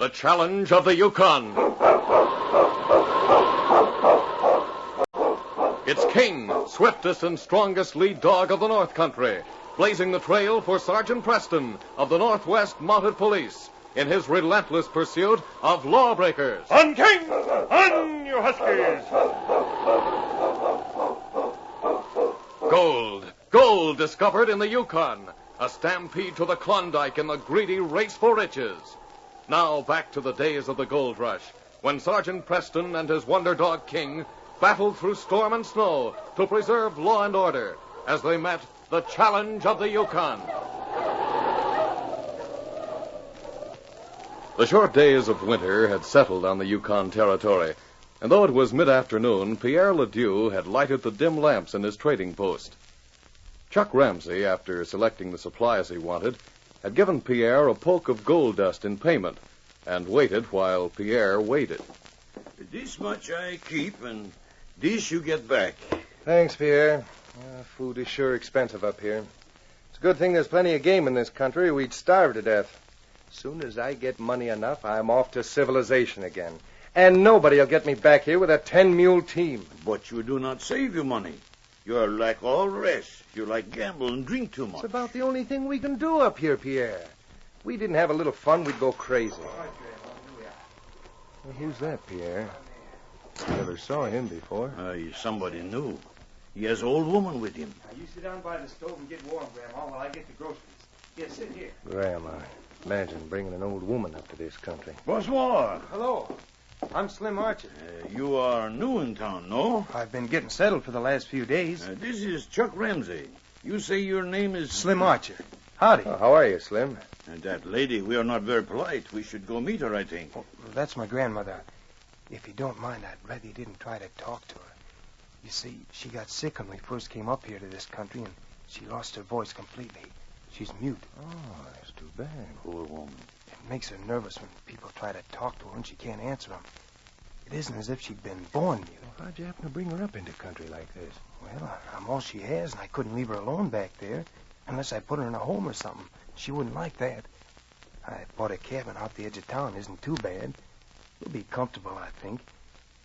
The Challenge of the Yukon. It's King, swiftest and strongest lead dog of the North Country, blazing the trail for Sergeant Preston of the Northwest Mounted Police in his relentless pursuit of lawbreakers. On, King! On, you huskies! Gold discovered in the Yukon. A stampede to the Klondike in the greedy race for riches. Now back to the days of the gold rush, when Sergeant Preston and his wonder dog King battled through storm and snow to preserve law and order as they met the challenge of the Yukon. The short days of winter had settled on the Yukon territory, and though it was mid-afternoon, Pierre Ledoux had lighted the dim lamps in his trading post. Chuck Ramsey, after selecting the supplies he wanted, had given Pierre a poke of gold dust in payment and waited while Pierre waited. This much I keep, and this you get back. Thanks, Pierre. Food is sure expensive up here. It's a good thing there's plenty of game in this country, or we'd starve to death. As soon as I get money enough, I'm off to civilization again. And nobody'll get me back here with a 10-mule team. But you do not save your money. You're like all the rest. You like gamble and drink too much. It's about the only thing we can do up here, Pierre. If we didn't have a little fun, we'd go crazy. Well, who's that, Pierre? Never saw him before. He's somebody new. He has an old woman with him. Now, you sit down by the stove and get warm, Grandma, while I get the groceries. Here, sit here. Grandma, imagine bringing an old woman up to this country. Bonsoir. Hello. I'm Slim Archer. You are new in town, no? I've been getting settled for the last few days. This is Chuck Ramsey. You say your name is... Slim Archer. Howdy. Oh, how are you, Slim? That lady, we are not very polite. We should go meet her, I think. Oh, that's my grandmother. If you don't mind, I'd rather you didn't try to talk to her. You see, she got sick when we first came up here to this country, and she lost her voice completely. She's mute. Oh, that's too bad. Poor woman. It makes her nervous when people try to talk to her and she can't answer them. It isn't as if she'd been born mute. Well, how'd you happen to bring her up into country like this? Well, I'm all she has, and I couldn't leave her alone back there unless I put her in a home or something. She wouldn't like that. I bought a cabin off the edge of town. Isn't too bad. We'll be comfortable, I think.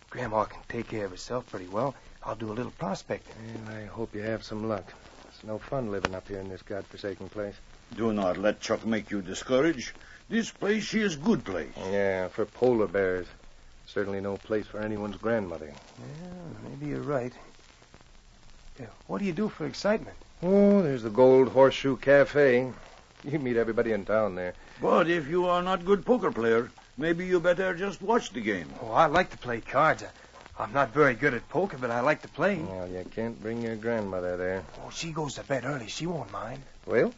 Grandma can take care of herself pretty well. I'll do a little prospecting. Well, I hope you have some luck. It's no fun living up here in this godforsaken place. Do not let Chuck make you discouraged. This place is a good place. Yeah, for polar bears. Certainly no place for anyone's grandmother. Yeah, maybe you're right. What do you do for excitement? Oh, there's the Gold Horseshoe Cafe. You meet everybody in town there. But if you are not good poker player, maybe you better just watch the game. Oh, I like to play cards. I'm not very good at poker, but I like to play. Well, you can't bring your grandmother there. Oh, she goes to bed early. She won't mind. Well,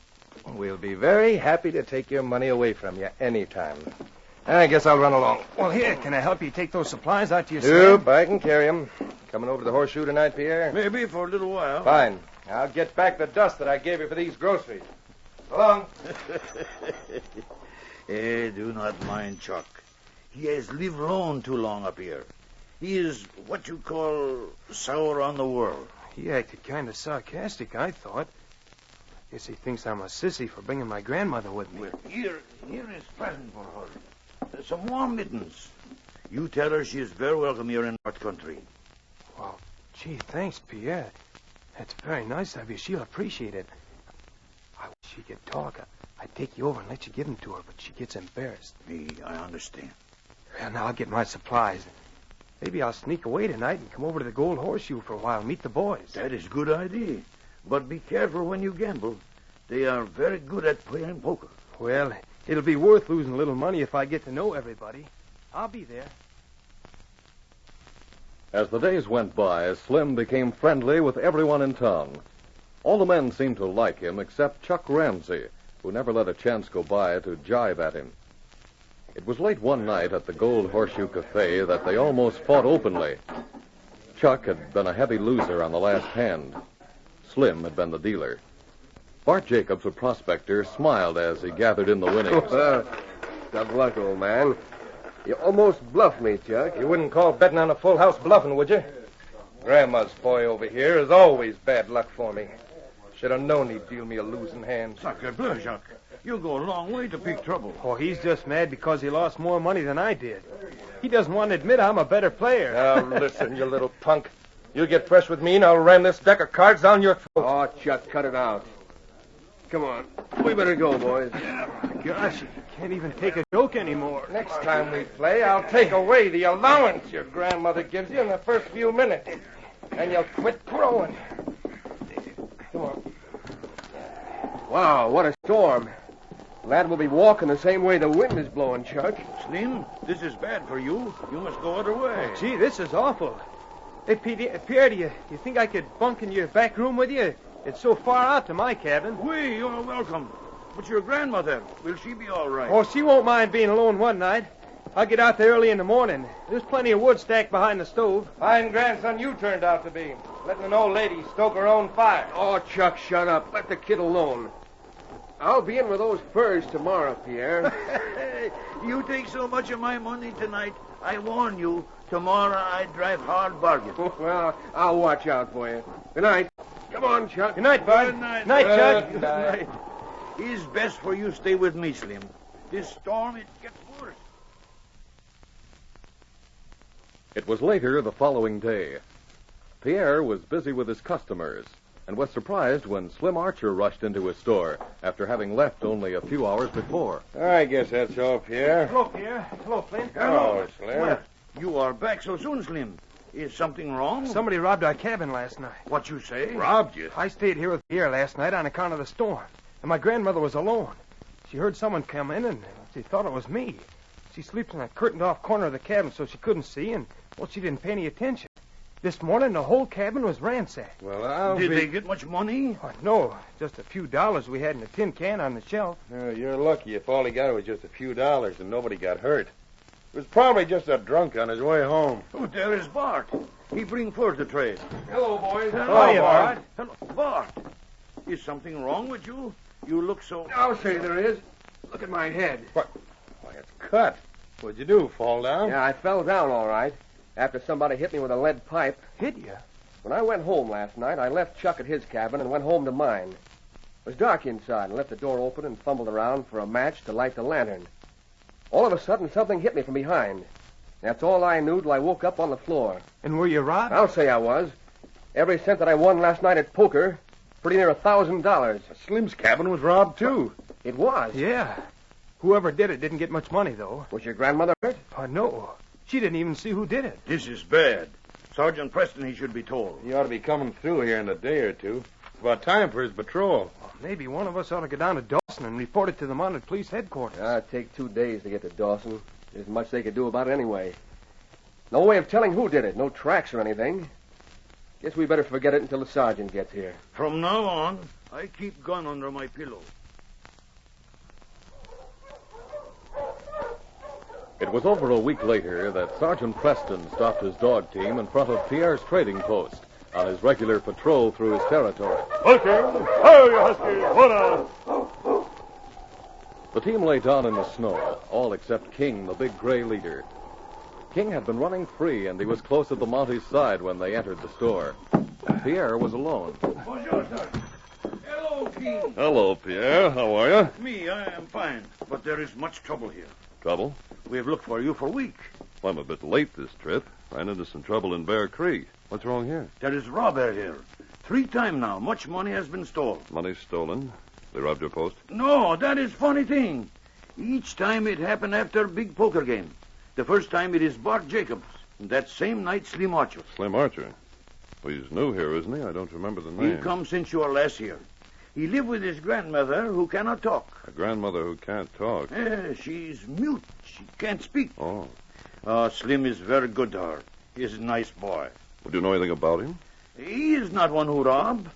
we'll be very happy to take your money away from you anytime. I guess I'll run along. Well, here, can I help you take those supplies out to your Nope, I can carry them. Coming over to the Horseshoe tonight, Pierre? Maybe for a little while. Fine. I'll get back the dust that I gave you for these groceries. So long. Do not mind Chuck. He has lived alone too long up here. He is what you call sour on the world. He acted kind of sarcastic, I thought. Guess he thinks I'm a sissy for bringing my grandmother with me. Well, here is present for her. Some warm mittens. You tell her she is very welcome here in North Country. Well, gee, thanks, Pierre. That's very nice of you. She'll appreciate it. I wish she could talk. I'd take you over and let you give them to her, but she gets embarrassed. I understand. Well, now I'll get my supplies. Maybe I'll sneak away tonight and come over to the Gold Horseshoe for a while and meet the boys. That is a good idea. But be careful when you gamble. They are very good at playing poker. Well, it'll be worth losing a little money if I get to know everybody. I'll be there. As the days went by, Slim became friendly with everyone in town. All the men seemed to like him except Chuck Ramsey, who never let a chance go by to jibe at him. It was late one night at the Gold Horseshoe Cafe that they almost fought openly. Chuck had been a heavy loser on the last hand. Slim had been the dealer. Bart Jacobs, a prospector, smiled as he gathered in the winnings. Tough luck, old man. You almost bluffed me, Chuck. You wouldn't call betting on a full house bluffing, would you? Grandma's boy over here is always bad luck for me. Should have known he'd deal me a losing hand. Sacre bleu, Jacques. You go a long way to pick trouble. Oh, he's just mad because he lost more money than I did. He doesn't want to admit I'm a better player. Now, listen, you little punk. You get fresh with me, and I'll ram this deck of cards down your throat. Oh, Chuck, cut it out. Come on. We better go, boys. Gosh, he can't even take a joke anymore. Next time we play, I'll take away the allowance your grandmother gives you in the first few minutes. And you'll quit crowing. Come on. Wow, what a storm. Lad will be walking the same way the wind is blowing, Chuck. Slim, this is bad for you. You must go other way. Gee, this is awful. Hey, Pierre, do you think I could bunk in your back room with you? It's so far out to my cabin. Oui, you're welcome. But your grandmother, will she be all right? Oh, she won't mind being alone one night. I'll get out there early in the morning. There's plenty of wood stacked behind the stove. Fine grandson you turned out to be. Letting an old lady stoke her own fire. Oh, Chuck, shut up. Let the kid alone. I'll be in with those furs tomorrow, Pierre. You take so much of my money tonight. I warn you, tomorrow I drive hard bargain. Well, I'll watch out for you. Good night. Come on, Chuck. Good night, Bud. Good night. Night, Chuck. Good night. It's best for you stay with me, Slim. This storm, it gets worse. It was later the following day. Pierre was busy with his customers and was surprised when Slim Archer rushed into his store after having left only a few hours before. I guess that's all, Pierre. Hello, Pierre. Hello, Flint. Hello, Slim. Well, you are back so soon, Slim. Is something wrong? Somebody robbed our cabin last night. What you say? Robbed you? I stayed here with Pierre last night on account of the storm, and my grandmother was alone. She heard someone come in, and she thought it was me. She sleeps in a curtained-off corner of the cabin so she couldn't see, and, well, she didn't pay any attention. This morning, the whole cabin was ransacked. Well, Did they get much money? Oh, no, just a few dollars we had in a tin can on the shelf. You're lucky if all he got was just a few dollars and nobody got hurt. It was probably just a drunk on his way home. Oh, there is Bart. He bring fur to trade. Hello, boys. Hello, Bart. Hello, Bart. Is something wrong with you? You look so... I'll say there is. Look at my head. Why, it's cut. What'd you do, fall down? Yeah, I fell down all right after somebody hit me with a lead pipe. Hit you? When I went home last night, I left Chuck at his cabin and went home to mine. It was dark inside and left the door open and fumbled around for a match to light the lantern. All of a sudden, something hit me from behind. That's all I knew till I woke up on the floor. And were you robbed? I'll say I was. Every cent that I won last night at poker, pretty near $1,000. Slim's cabin was robbed, too. It was. Yeah. Whoever did it didn't get much money, though. Was your grandmother hurt? Oh, no. She didn't even see who did it. This is bad. Sergeant Preston, he should be told. He ought to be coming through here in a day or two. It's about time for his patrol. Well, maybe one of us ought to go down to Dawson and report it to the Mounted Police headquarters. It'd take 2 days to get to Dawson. There's much they could do about it anyway. No way of telling who did it. No tracks or anything. Guess we better forget it until the sergeant gets here. From now on, I keep gun under my pillow. It was over a week later that Sergeant Preston stopped his dog team in front of Pierre's trading post on his regular patrol through his territory. Husky! Ho, you Husky! What The team lay down in the snow, all except King, the big gray leader. King had been running free, and he was close at the Mounties' side when they entered the store. Pierre was alone. Bonjour, sir. Hello, King. Hello, Pierre. How are you? Me, I am fine. But there is much trouble here. Trouble? We have looked for you for a week. Well, I'm a bit late this trip. Ran into some trouble in Bear Creek. What's wrong here? There is robber here. 3 times now. Much money has been stolen. Money stolen. They robbed your post? No, that is funny thing. Each time it happened after big poker game. The first time it is Bart Jacobs. And that same night, Slim Archer. Slim Archer. Well, he's new here, isn't he? I don't remember the name. He come since you were last here. He live with his grandmother who cannot talk. A grandmother who can't talk. She's mute. She can't speak. Oh. Slim is very good to her. He's a nice boy. Would you know anything about him? He is not one who rob.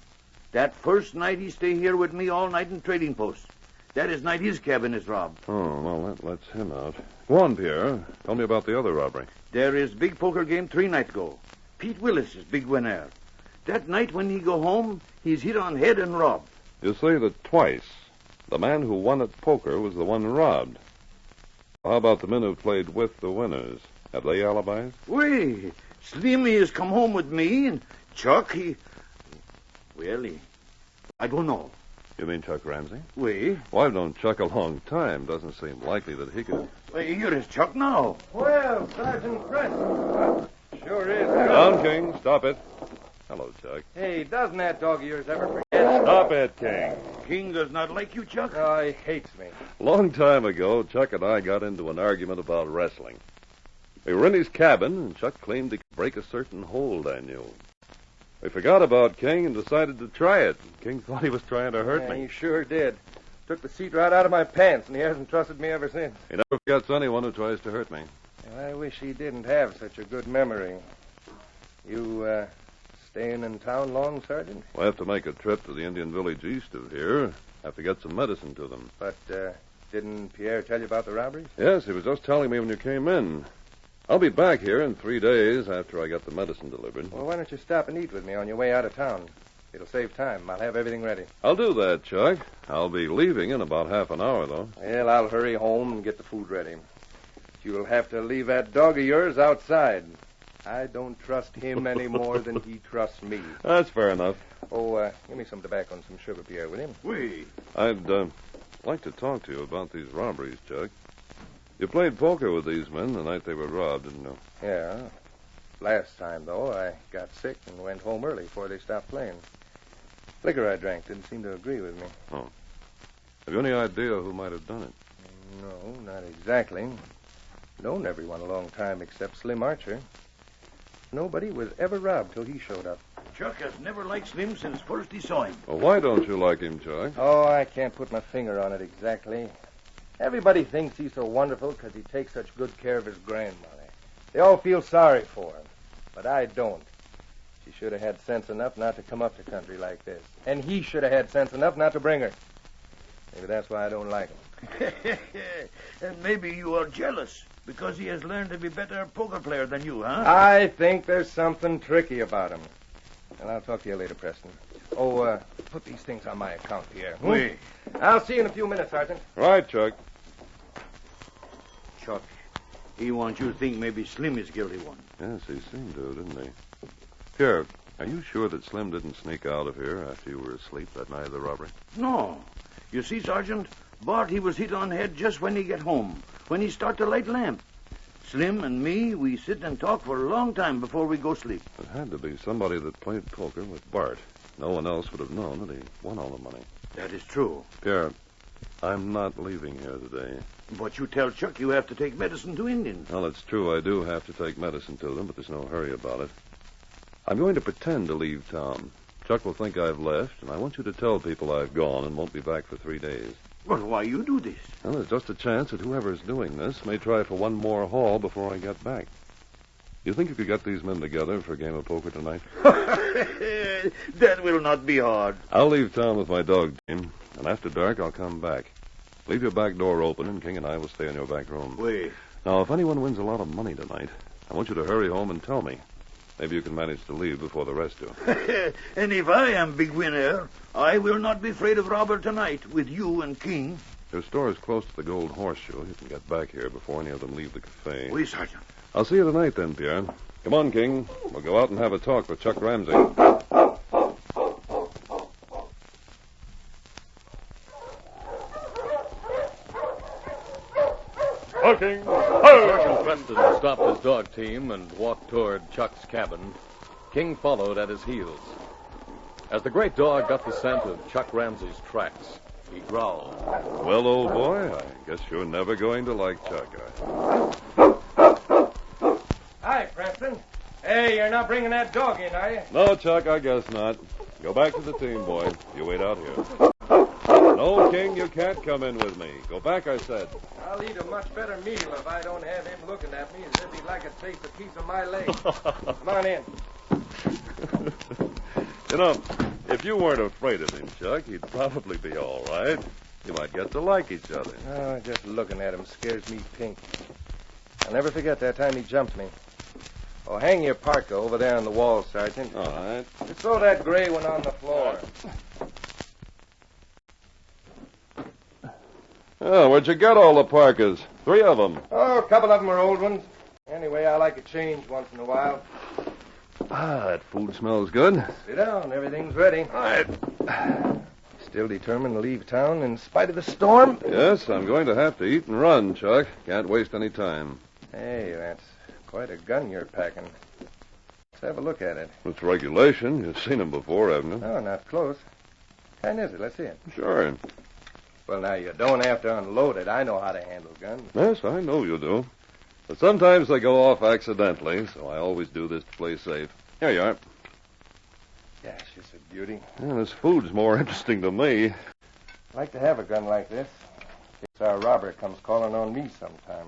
That first night he stay here with me all night in trading post. That is night his cabin is robbed. Oh, well, that lets him out. Go on, Pierre. Tell me about the other robbery. There is big poker game 3 nights ago. Pete Willis is big winner. That night when he go home, he's hit on head and robbed. You say that twice. The man who won at poker was the one robbed. How about the men who played with the winners? Have they alibis? Wait, Slimmy has come home with me, and Chuck, I don't know. You mean Chuck Ramsey? We? Well, I've known Chuck a long time. Doesn't seem likely that he could... Here is Chuck now. Well, Sergeant Preston. Sure is. Down, King. Stop it. Hello, Chuck. Hey, doesn't that dog of yours ever forget? Stop it, King. King does not like you, Chuck? Oh, he hates me. Long time ago, Chuck and I got into an argument about wrestling. We were in his cabin, and Chuck claimed he could break a certain hold I knew. We forgot about King and decided to try it. King thought he was trying to hurt me. He sure did. Took the seat right out of my pants, and he hasn't trusted me ever since. He never forgets anyone who tries to hurt me. Well, I wish he didn't have such a good memory. You, staying in town long, Sergeant? We'll have to make a trip to the Indian village east of here. Have to get some medicine to them. But, didn't Pierre tell you about the robberies? Yes, he was just telling me when you came in. I'll be back here in 3 days after I get the medicine delivered. Well, why don't you stop and eat with me on your way out of town? It'll save time. I'll have everything ready. I'll do that, Chuck. I'll be leaving in about half an hour, though. Well, I'll hurry home and get the food ready. You'll have to leave that dog of yours outside. I don't trust him any more than he trusts me. That's fair enough. Oh, give me some tobacco and some sugar, Pierre, will you? We? I'd like to talk to you about these robberies, Chuck. You played poker with these men the night they were robbed, didn't you? Yeah. Last time, though, I got sick and went home early before they stopped playing. Liquor I drank didn't seem to agree with me. Oh. Have you any idea who might have done it? No, not exactly. Known everyone a long time except Slim Archer. Nobody was ever robbed till he showed up. Chuck has never liked Slim since first he saw him. Well, why don't you like him, Chuck? Oh, I can't put my finger on it exactly. Everybody thinks he's so wonderful because he takes such good care of his grandmother. They all feel sorry for him, but I don't. She should have had sense enough not to come up to country like this. And he should have had sense enough not to bring her. Maybe that's why I don't like him. And maybe you are jealous because he has learned to be a better poker player than you, huh? I think there's something tricky about him. And I'll talk to you later, Preston. Oh, put these things on my account, Pierre. Oui. I'll see you in a few minutes, Sergeant. Right, Chuck. Chuck, he wants you to think maybe Slim is guilty one. Yes, he seemed to, didn't he? Pierre, are you sure that Slim didn't sneak out of here after you were asleep that night of the robbery? No. You see, Sergeant, Bart, he was hit on the head just when he get home, when he start to light lamp. Slim and me, we sit and talk for a long time before we go sleep. It had to be somebody that played poker with Bart. No one else would have known that he won all the money. That is true. Pierre, I'm not leaving here today. But you tell Chuck you have to take medicine to Indians. Well, it's true I do have to take medicine to them, but there's no hurry about it. I'm going to pretend to leave town. Chuck will think I've left, and I want you to tell people I've gone and won't be back for 3 days. But why you do this? Well, there's just a chance that whoever's doing this may try for one more haul before I get back. You think you could get these men together for a game of poker tonight? That will not be hard. I'll leave town with my dog team, and after dark I'll come back. Leave your back door open, and King and I will stay in your back room. Wait. Now, if anyone wins a lot of money tonight, I want you to hurry home and tell me. Maybe you can manage to leave before the rest do. And if I am big winner, I will not be afraid of robber tonight with you and King. Your store is close to the Gold Horseshoe. You can get back here before any of them leave the cafe. Oui, Sergeant. I'll see you tonight then, Pierre. Come on, King. We'll go out and have a talk with Chuck Ramsey. King. Sergeant Preston stopped his dog team and walked toward Chuck's cabin. King followed at his heels. As the great dog got the scent of Chuck Ramsey's tracks, he growled. Well, old boy, I guess you're never going to like Chuck. Hi, Preston. Hey, you're not bringing that dog in, are you? No, Chuck, I guess not. Go back to the team, boy. You wait out here. No, King, you can't come in with me. Go back, I said. I'll eat a much better meal if I don't have him looking at me as if he'd like to taste a piece of my leg. Come on in. You know, if you weren't afraid of him, Chuck, he'd probably be all right. You might get to like each other. Oh, just looking at him scares me pink. I'll never forget that time he jumped me. Oh, hang your parka over there on the wall, Sergeant. All right. Just throw that gray one on the floor. Oh, where'd you get all the parkas? 3 of them. Oh, a couple of them are old ones. Anyway, I like a change once in a while. Ah, that food smells good. Sit down. Everything's ready. All right. Still determined to leave town in spite of the storm? Yes, I'm going to have to eat and run, Chuck. Can't waste any time. Hey, that's quite a gun you're packing. Let's have a look at it. It's regulation. You've seen them before, haven't you? Oh, not close. What kind is it? Let's see it. Sure. Well, now, you don't have to unload it. I know how to handle guns. Yes, I know you do. But sometimes they go off accidentally, so I always do this to play safe. Here you are. Gosh, it's a beauty. Yeah, this food's more interesting to me. I'd like to have a gun like this. In case our robber comes calling on me sometime.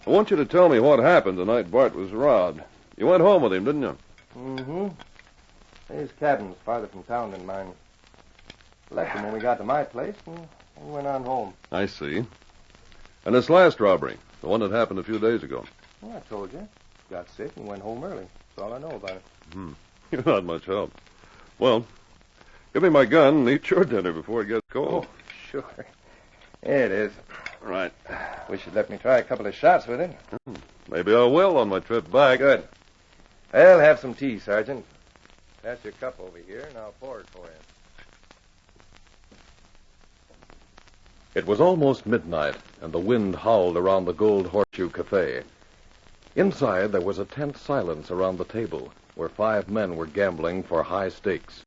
I want you to tell me what happened the night Bart was robbed. You went home with him, didn't you? Mm-hmm. His cabin's farther from town than mine. Left him when we got to my place, and we went on home. I see. And this last robbery, the one that happened a few days ago. Well, I told you. Got sick and went home early. That's all I know about it. You're not much help. Well, give me my gun and eat your dinner before it gets cold. Oh, sure. Here it is. Right. Wish you'd let me try a couple of shots with it. Maybe I will on my trip back. Good. I'll have some tea, Sergeant. Pass your cup over here, and I'll pour it for you. It was almost midnight, and the wind howled around the Gold Horseshoe Cafe. Inside, there was a tense silence around the table, where 5 men were gambling for high stakes.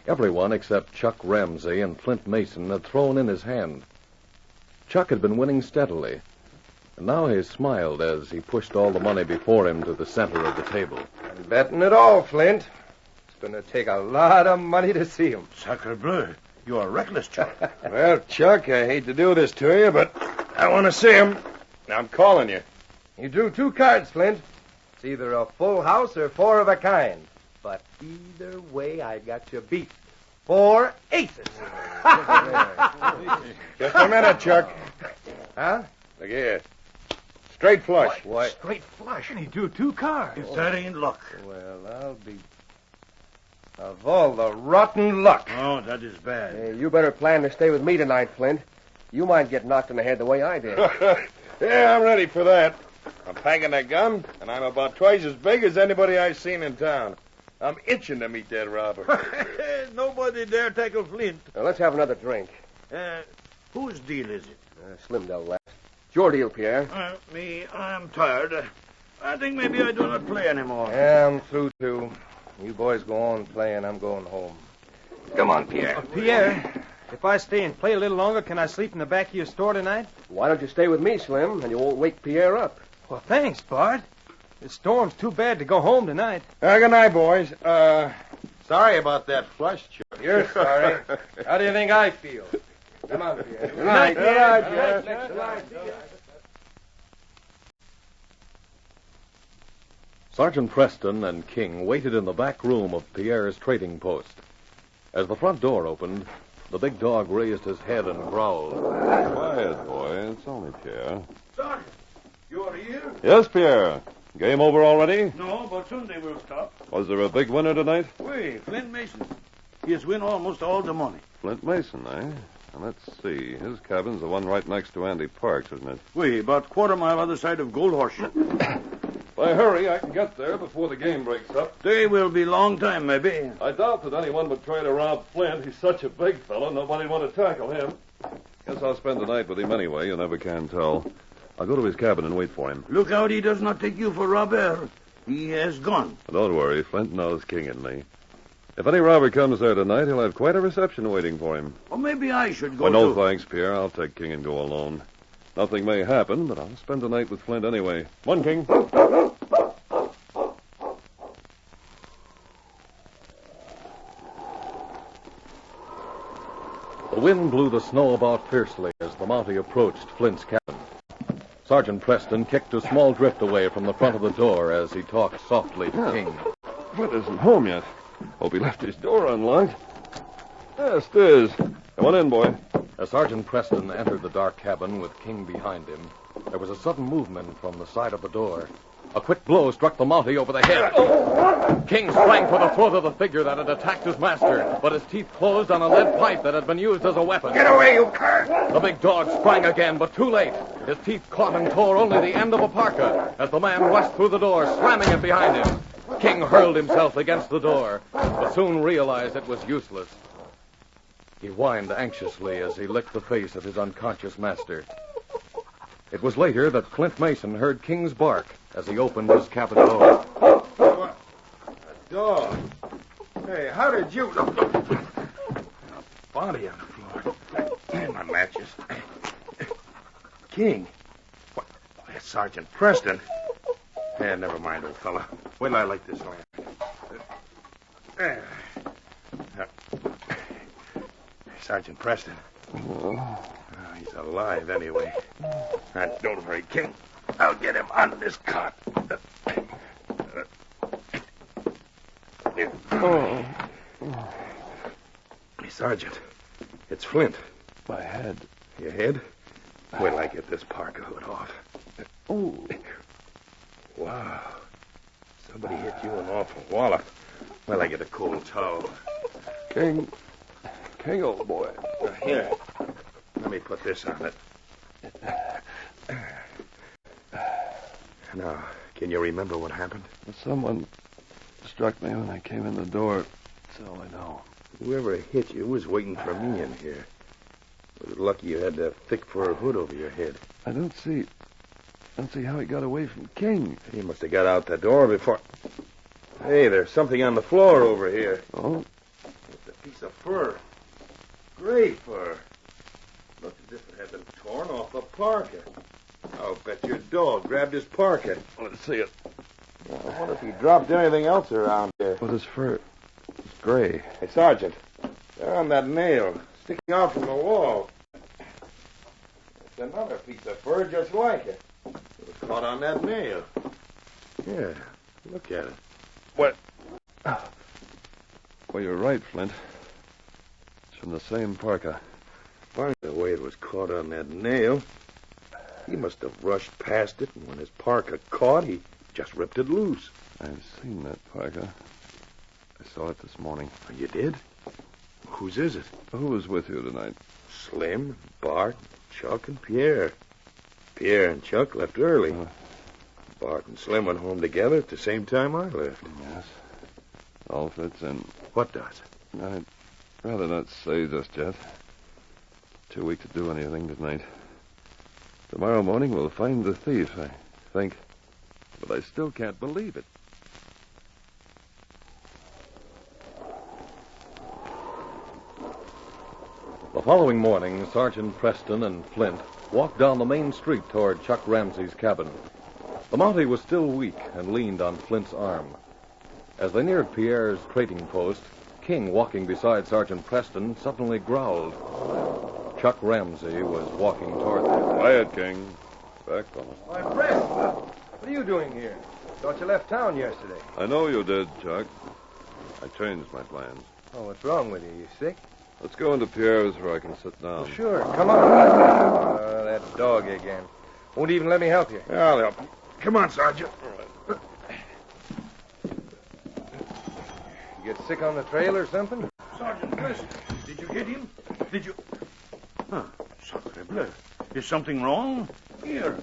Everyone except Chuck Ramsey and Flint Mason had thrown in his hand. Chuck had been winning steadily, and now he smiled as he pushed all the money before him to the center of the table. I'm betting it all, Flint. It's going to take a lot of money to see him. Sacre bleu. You are reckless, Chuck. Well, Chuck, I hate to do this to you, but I want to see him. I'm calling you. You drew 2 cards, Flint. It's either a full house or 4 of a kind. But either way, I got you beat. 4 aces. Just a minute, Chuck. Huh? Look here. Straight flush. What? Straight flush, and he drew 2 cards. If that ain't luck. Well, I'll be... Of all the rotten luck. Oh, that is bad. Hey, you better plan to stay with me tonight, Flint. You might get knocked in the head the way I did. Yeah, I'm ready for that. I'm packing a gun, and I'm about twice as big as anybody I've seen in town. I'm itching to meet that robber. Nobody dare tackle Flint. Now, let's have another drink. Whose deal is it? Slim Del last. It's your deal, Pierre. I'm tired. I think maybe I do not play anymore. Yeah, I'm through, too. You boys go on playing. I'm going home. Come on, Pierre. Pierre, if I stay and play a little longer, can I sleep in the back of your store tonight? Why don't you stay with me, Slim, and you won't wake Pierre up? Well, thanks, Bart. The storm's too bad to go home tonight. Good night, boys. Sorry about that flush, Chuck. You're sorry. How do you think I feel? Come on, Pierre. Good night. Good night, Yes. Good night. Sergeant Preston and King waited in the back room of Pierre's trading post. As the front door opened, the big dog raised his head and growled. Quiet, boy. It's only Pierre. Sergeant, you are here? Yes, Pierre. Game over already? No, but soon they will stop. Was there a big winner tonight? Wait, Flint Mason. He has win almost all the money. Flint Mason, eh? Now, let's see. His cabin's the one right next to Andy Park's, isn't it? Wait, about quarter-mile other side of Gold Horseshoe. If I hurry, I can get there before the game breaks up. They will be long time, maybe. I doubt that anyone would try to rob Flint. He's such a big fellow, nobody'd want to tackle him. Guess I'll spend the night with him anyway. You never can tell. I'll go to his cabin and wait for him. Look out he does not take you for robber. He has gone. Don't worry. Flint knows King and me. If any robber comes there tonight, he'll have quite a reception waiting for him. Or maybe I should go Well, no too. thanks, Pierre. I'll take King and go alone. Nothing may happen, but I'll spend the night with Flint anyway. Come on, King. The wind blew the snow about fiercely as the Mountie approached Flint's cabin. Sergeant Preston kicked a small drift away from the front of the door as he talked softly to King. Flint isn't home yet. Hope he left his door unlocked. Yes, it is. Come on in, boy. As Sergeant Preston entered the dark cabin with King behind him, there was a sudden movement from the side of the door. A quick blow struck the Mountie over the head. King sprang for the throat of the figure that had attacked his master, but his teeth closed on a lead pipe that had been used as a weapon. Get away, you cur! The big dog sprang again, but too late. His teeth caught and tore only the end of a parka as the man rushed through the door, slamming it behind him. King hurled himself against the door, but soon realized it was useless. He whined anxiously as he licked the face of his unconscious master. It was later that Flint Mason heard King's bark as he opened his cabin door. A dog. Hey, how did you... Body on the floor. And my matches. King. What? That's Sergeant Preston. Never mind, old fella. Wait till I light this lamp. Sergeant Preston. He's alive anyway. Don't worry, King. I'll get him out of this cot. Hey, Sergeant. It's Flint. My head. Your head? Wait till I get this parka hood off. Oh. Wow. Somebody hit you an awful wallop. Well, I get a cold towel. King, old boy. Here. Let me put this on it. Now, can you remember what happened? Someone struck me when I came in the door. That's all I know. Whoever hit you was waiting for me in here. It was lucky you had that thick fur hood over your head. I don't see how he got away from King. He must have got out the door before... Hey, there's something on the floor over here. Oh? It's a piece of fur. Gray fur. Looks as if it had been torn off a parka. I'll bet your dog grabbed his parka. Let's see it. I wonder if he dropped anything else around here. But his fur is gray. Hey, Sergeant, there on that nail, sticking out from the wall. It's another piece of fur just like it. It was caught on that nail. Yeah, look at it. What? Well, you're right, Flint. It's from the same parka. Funny the way it was caught on that nail. He must have rushed past it, and when his parka caught, he just ripped it loose. I've seen that parka. I saw it this morning. Oh, you did? Whose is it? Who was with you tonight? Slim, Bart, Chuck, and Pierre. Pierre and Chuck left early. Bart and Slim went home together at the same time I left. Yes. All fits in. What does? I'd rather not say just yet. Too weak to do anything tonight. Tomorrow morning we'll find the thief, I think. But I still can't believe it. The following morning, Sergeant Preston and Flint walked down the main street toward Chuck Ramsey's cabin. The Mountie was still weak and leaned on Flint's arm. As they neared Pierre's trading post, King, walking beside Sergeant Preston, suddenly growled. Chuck Ramsey was walking toward them. Quiet, King. Back, fella. Why, Preston, what are you doing here? Thought you left town yesterday. I know you did, Chuck. I changed my plans. Oh, what's wrong with you? You sick? Let's go into Pierre's where I can sit down. Well, sure, come on. That dog again. Won't even let me help you. Yeah, I'll help you. Come on, Sergeant. You get sick on the trail or something? Sergeant Preston, did you get him? Did you... Huh, sacre bleu. Is something wrong? Here,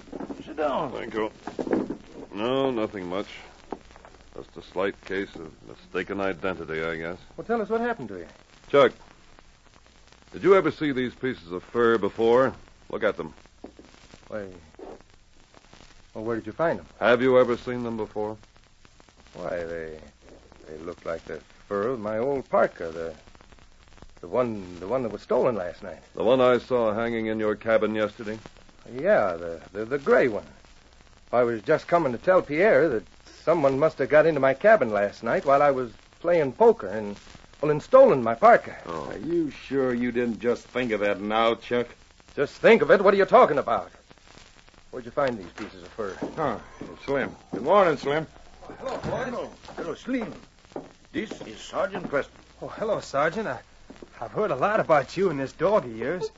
sit down. Thank you. No, nothing much. Just a slight case of mistaken identity, I guess. Well, tell us what happened to you. Chuck, did you ever see these pieces of fur before? Look at them. Why... Well, where did you find them? Have you ever seen them before? Why, they look like the fur of my old parka, the one that was stolen last night. The one I saw hanging in your cabin yesterday? Yeah, the gray one. I was just coming to tell Pierre that someone must have got into my cabin last night while I was playing poker and stolen my parka. Oh. Are you sure you didn't just think of that now, Chuck? Just think of it. What are you talking about? Where'd you find these pieces of fur? Huh, Slim. Good morning, Slim. Hello, boys. Hello, Slim. This is Sergeant Preston. Oh, hello, Sergeant. I've heard a lot about you and this dog of yours.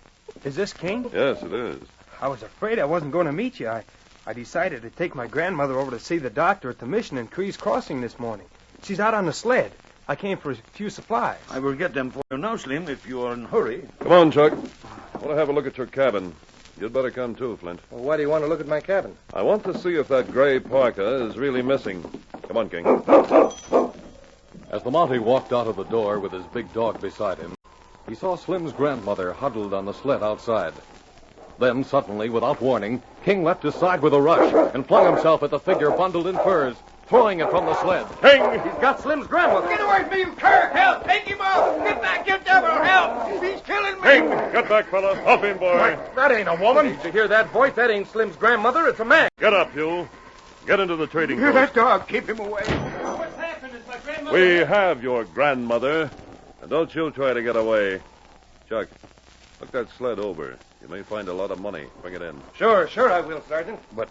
Is this King? Yes, it is. I was afraid I wasn't going to meet you. I decided to take my grandmother over to see the doctor at the mission in Cree's Crossing this morning. She's out on the sled. I came for a few supplies. I will get them for you now, Slim, if you are in a hurry. Come on, Chuck. I want to have a look at your cabin. You'd better come, too, Flint. Well, why do you want to look at my cabin? I want to see if that gray parka is really missing. Come on, King. As the Mountie walked out of the door with his big dog beside him, he saw Slim's grandmother huddled on the sled outside. Then, suddenly, without warning, King leapt aside with a rush and flung himself at the figure bundled in furs, throwing it from the sled. King! He's got Slim's grandmother. Get away from me, you cur! Help! Take him off! Get back, you devil! Help! He's killing me! King! Get back, fella. Off him, boy. That ain't a woman. Did you hear that voice? That ain't Slim's grandmother. It's a man. Get up, you. Get into the trading Hear post. that dog. Keep him away. What's happened? Is my grandmother... We have your grandmother. And don't you try to get away. Chuck, look that sled over. You may find a lot of money. Bring it in. Sure I will, Sergeant. But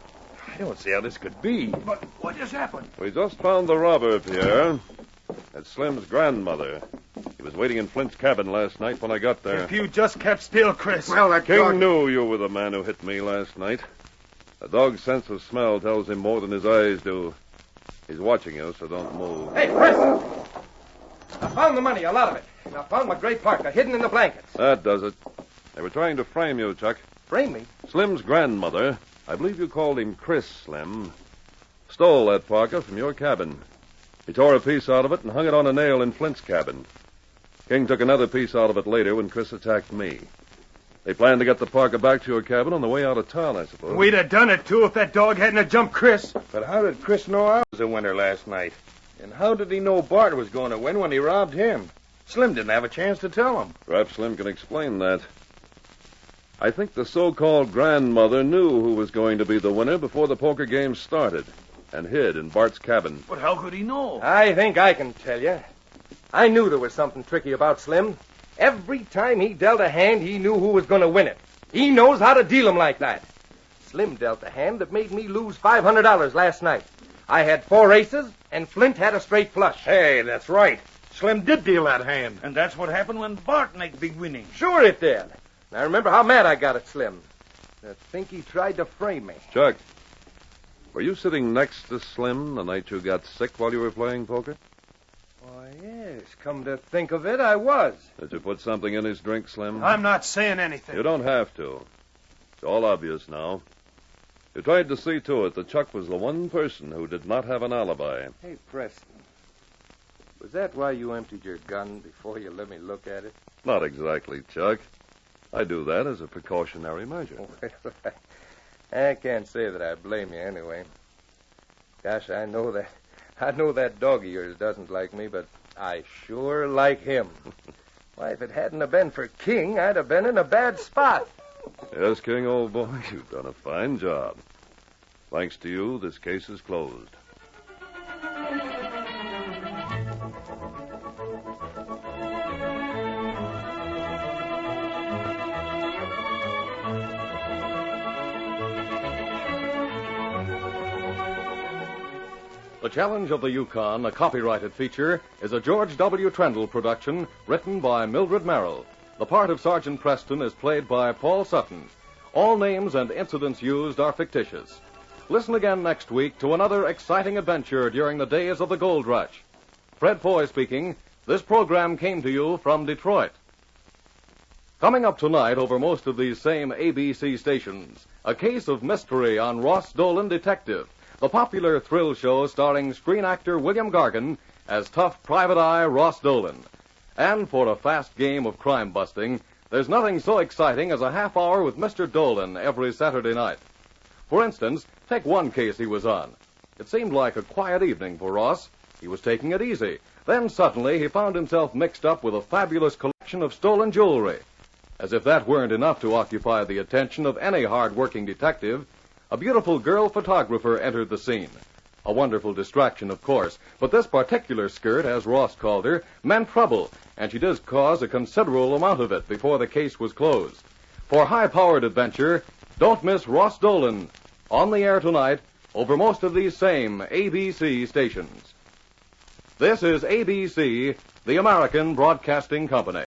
I don't see how this could be. But what just happened? We just found the robber, Pierre. That's Slim's grandmother. He was waiting in Flints Cabin last night when I got there. If you just kept still, Chris. Well, that King dog... knew you were the man who hit me last night. A dog's sense of smell tells him more than his eyes do. He's watching you, so don't move. Hey, Chris! I found the money, a lot of it. And I found my gray parka hidden in the blankets. That does it. They were trying to frame you, Chuck. Frame me? Slim's grandmother, I believe you called him Chris, Slim, stole that parka from your cabin. He tore a piece out of it and hung it on a nail in Flint's cabin. King took another piece out of it later when Chris attacked me. They planned to get the parka back to your cabin on the way out of town, I suppose. We'd have done it, too, if that dog hadn't have jumped Chris. But how did Chris know I was a winner last night? And how did he know Bart was going to win when he robbed him? Slim didn't have a chance to tell him. Perhaps Slim can explain that. I think the so-called grandmother knew who was going to be the winner before the poker game started and hid in Bart's cabin. But how could he know? I think I can tell you. I knew there was something tricky about Slim. Every time he dealt a hand, he knew who was going to win it. He knows how to deal 'em like that. Slim dealt a hand that made me lose $500 last night. I had 4 aces, and Flint had a straight flush. Hey, that's right. Slim did deal that hand. And that's what happened when Bart made big winnings. Sure it did. And I remember how mad I got at Slim. I think he tried to frame me. Chuck, were you sitting next to Slim the night you got sick while you were playing poker? Why, yes, come to think of it, I was. Did you put something in his drink, Slim? I'm not saying anything. You don't have to. It's all obvious now. You tried to see to it that Chuck was the one person who did not have an alibi. Hey, Preston. Was that why you emptied your gun before you let me look at it? Not exactly, Chuck. I do that as a precautionary measure. Well, I can't say that I blame you anyway. Gosh, I know that dog of yours doesn't like me, but I sure like him. Why, if it hadn't have been for King, I'd have been in a bad spot. Yes, King, old boy, you've done a fine job. Thanks to you, this case is closed. The Challenge of the Yukon, a copyrighted feature, is a George W. Trendle production written by Mildred Merrill. The part of Sergeant Preston is played by Paul Sutton. All names and incidents used are fictitious. Listen again next week to another exciting adventure during the days of the gold rush. Fred Foy speaking. This program came to you from Detroit. Coming up tonight over most of these same ABC stations, a case of mystery on Ross Dolan Detective, the popular thrill show starring screen actor William Gargan as tough private eye Ross Dolan. And for a fast game of crime busting, there's nothing so exciting as a half hour with Mr. Dolan every Saturday night. For instance, take one case he was on. It seemed like a quiet evening for Ross. He was taking it easy. Then suddenly he found himself mixed up with a fabulous collection of stolen jewelry. As if that weren't enough to occupy the attention of any hard-working detective, a beautiful girl photographer entered the scene. A wonderful distraction, of course, but this particular skirt, as Ross called her, meant trouble, and she did cause a considerable amount of it before the case was closed. For high-powered adventure, don't miss Ross Dolan, on the air tonight, over most of these same ABC stations. This is ABC, the American Broadcasting Company.